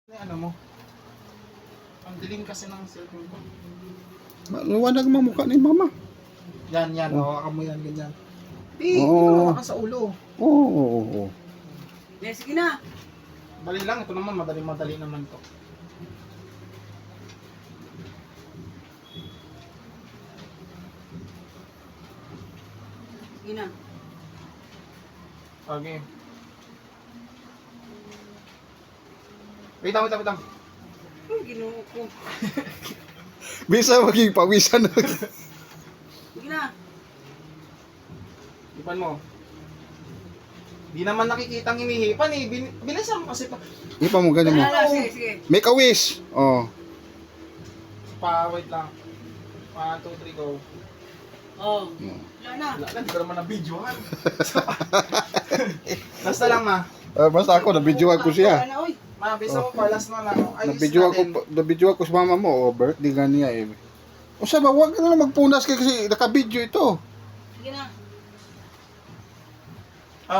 Ano mo? Ang dilim kasi ng cellphone ko. Maliwanag mo mukha ni mama. Yan, hawakan mo yan, ganyan. Hindi Oo. ka sa ulo. Oo. Sige na. Dali lang, ito naman, madali naman to. Sige na. Okay. Wait lang. Ay, ginoo ko. Bisa maging pawisan. Sige na. Ipan mo. Di naman nakikitang hinihipan eh. Bilisan mo kasi pa. Ipa mo ganyan mo. Sige. Make a wish. Oh. Wait lang. 1, 2, 3, go. Oh. Wala na. Wala lang, di ko naman na-videohan. Basta lang, ma. Basta ako nabidyohan ko siya. Wala na, oy. Ma, bisa mo, palas na lang. Ayos Nabidyohan ko sa mama mo. Oh, birthday nga niya eh. O sabi, huwag ka na magpunas kasi nakabidyo ito. Sige na.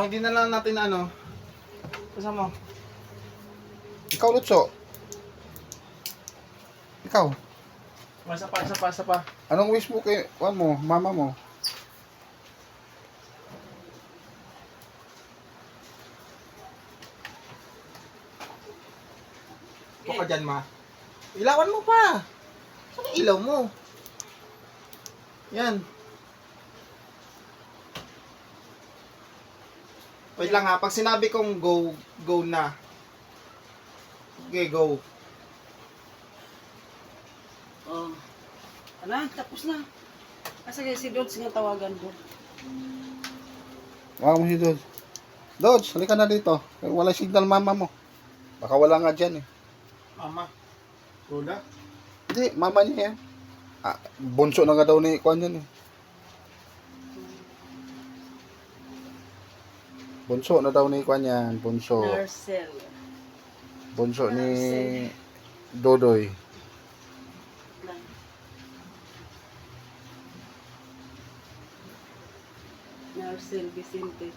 Hindi na lang natin ano. Basta mo. Ikaw, Lutso. Ikaw. Isa pa. Anong wish mo kay mama mo? Huwag ka dyan, ma. Ilawan mo pa. Saan yung ilaw mo? Yan. Wait lang ha. Pag sinabi kong go, go na. Okay, go. Oh. Ano, tapos na. Kasi si Dodds nga tawagan ko. Wala mo si Dodge. Dodge, halika na dito. Wala signal mama mo. Baka wala nga dyan eh. Mama. Lola. Hindi, mama niya yan. Bunso na nga daw ni Kwan yan eh. Bunso na daw ni Kwan yan. Bunso. Narcel. Bunso ni Dodoy. Lang. Narcel Vicente.